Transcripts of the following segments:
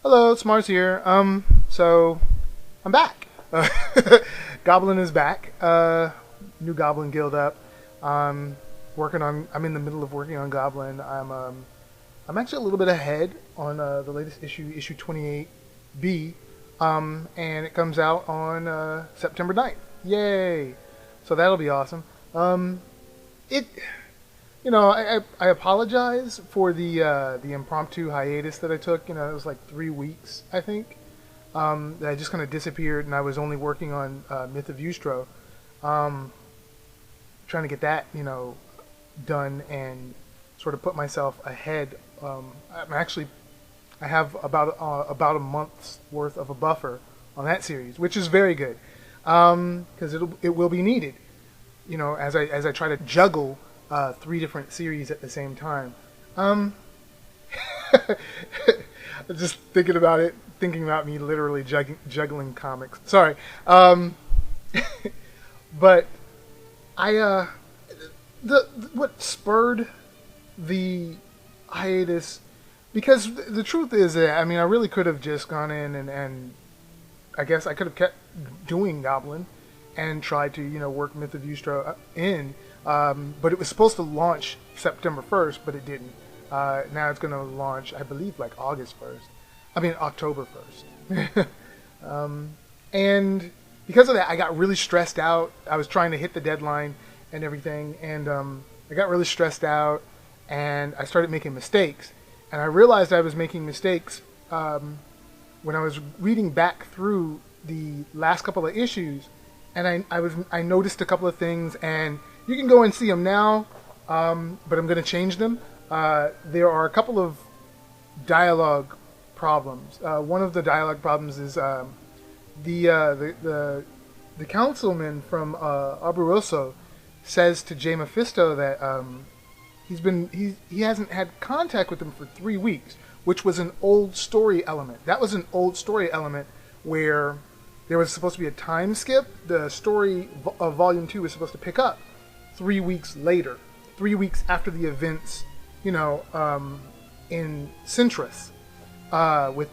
Hello, Smars here. So I'm back. Goblin is back. New Goblin guild up. I'm in the middle of working on Goblin. I'm actually a little bit ahead on the latest issue 28B, and it comes out on September 9th. Yay! So that'll be awesome. It. I apologize for the impromptu hiatus that I took. It was like 3 weeks, I think. That I just kind of disappeared, and I was only working on Myth of Ustro, trying to get that, done and sort of put myself ahead. I have about a month's worth of a buffer on that series, which is very good, because it will be needed. As I try to juggle 3 different series at the same time. Just thinking about me literally juggling comics. Sorry. But what spurred the hiatus, because the truth is that, I really could have just gone in and I guess I could have kept doing Goblin and tried to, work Myth of Ustro in. But it was supposed to launch September 1st, but it didn't. Now it's going to launch, I believe, like October 1st. And because of that, I got really stressed out. I was trying to hit the deadline and everything, and I got really stressed out, and I started making mistakes. And I realized I was making mistakes when I was reading back through the last couple of issues, and I noticed a couple of things, and you can go and see them now, but I'm going to change them. There are a couple of dialogue problems. One of the dialogue problems is the councilman from Aburoso says to J. Mephisto that he hasn't had contact with him for 3 weeks, which was an old story element. That was an old story element where there was supposed to be a time skip. The story of Volume 2 was supposed to pick up 3 weeks later, 3 weeks after the events, in Centris, with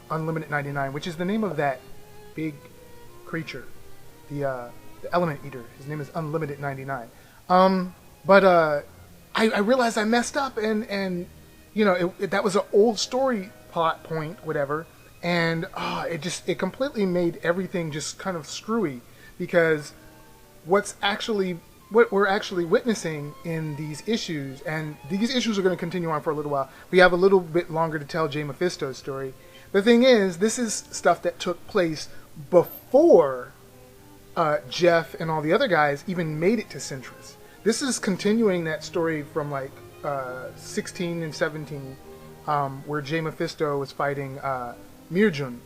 Unlimited 99, which is the name of that big creature, the Element Eater. His name is Unlimited 99. But I realized I messed up, and that was an old story plot point, whatever, and it completely made everything just kind of screwy, because what we're actually witnessing in these issues, and these issues are going to continue on for a little while. We have a little bit longer to tell J. Mephisto's story. The thing is, this is stuff that took place before Jeff and all the other guys even made it to Centris. This is continuing that story from 16 and 17, where J. Mephisto was fighting Mirjun,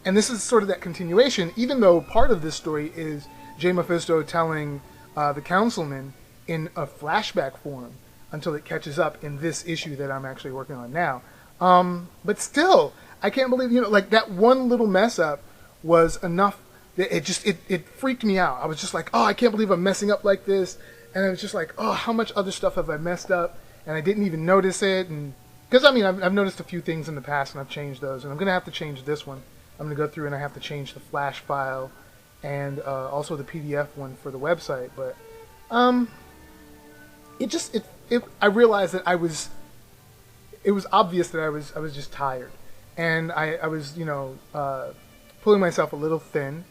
and this is sort of that continuation, even though part of this story is J. Mephisto telling the councilman in a flashback form until it catches up in this issue that I'm actually working on now. But still, I can't believe, that one little mess up was enough that it freaked me out. I was just like, oh, I can't believe I'm messing up like this. And I was just like, oh, how much other stuff have I messed up? And I didn't even notice it. And because, I've noticed a few things in the past, and I've changed those. And I'm going to have to change this one. I'm going to go through and I have to change the flash file and also the PDF one for the website. But I realized that it was obvious that I was just tired. And I was, pulling myself a little thin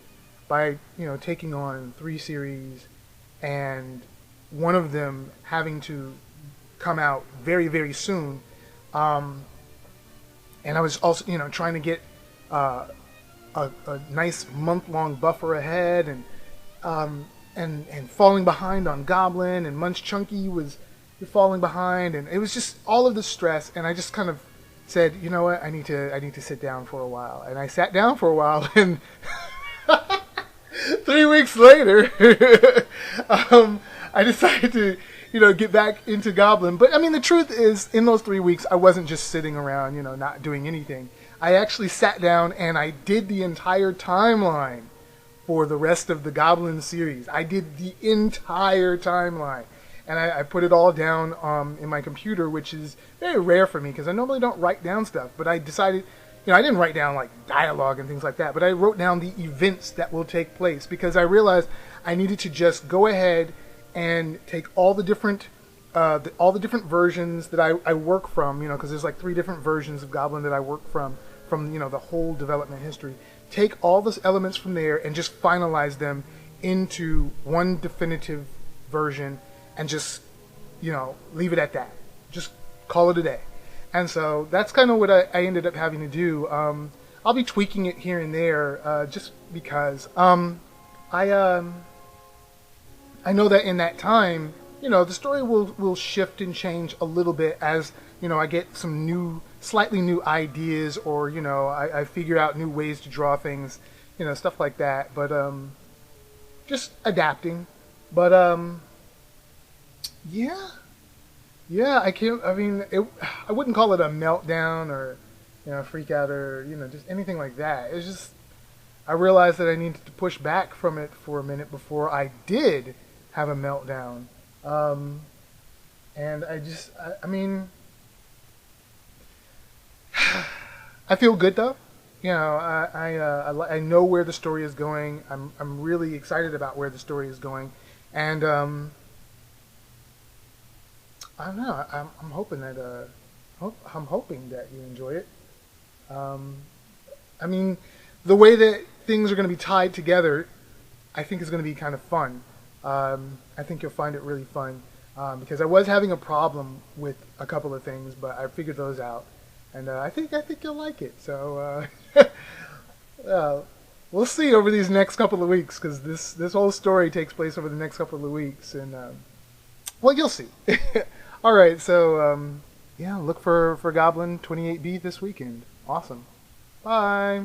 by, taking on 3 series and one of them having to come out very, very soon. And I was also, trying to get a nice month-long buffer ahead, and falling behind on Goblin, and Munch Chunky was falling behind, and it was just all of the stress. And I just kind of said, you know what, I need to sit down for a while. And I sat down for a while, and 3 weeks later, I decided to, get back into Goblin. But the truth is, in those 3 weeks, I wasn't just sitting around, not doing anything. I actually sat down and I did the entire timeline for the rest of the Goblin series. I did the entire timeline. and I put it all down in my computer, which is very rare for me because I normally don't write down stuff. But I decided, I didn't write down like dialogue and things like that, but I wrote down the events that will take place because I realized I needed to just go ahead and take all the different all the different versions that I work from, because there's like 3 different versions of Goblin that I work from the whole development history. Take all those elements from there and just finalize them into one definitive version and just, leave it at that. Just call it a day. And so that's kind of what I ended up having to do. I'll be tweaking it here and there just because I know that in that time, the story will shift and change a little bit as, I get some slightly new ideas, or, I figure out new ways to draw things, stuff like that. But, just adapting. But, yeah, I wouldn't call it a meltdown or, freak out or, just anything like that. It's just, I realized that I needed to push back from it for a minute before I did have a meltdown. And I feel good though. I know where the story is going. I'm really excited about where the story is going, and I don't know. I'm hoping that I'm hoping that you enjoy it. The way that things are going to be tied together, I think is going to be kind of fun. I think you'll find it really fun because I was having a problem with a couple of things, but I figured those out, and I think you'll like it. So we'll see over these next couple of weeks because this whole story takes place over the next couple of weeks, and well, you'll see. All right, so look for Goblin 28B this weekend. Awesome. Bye.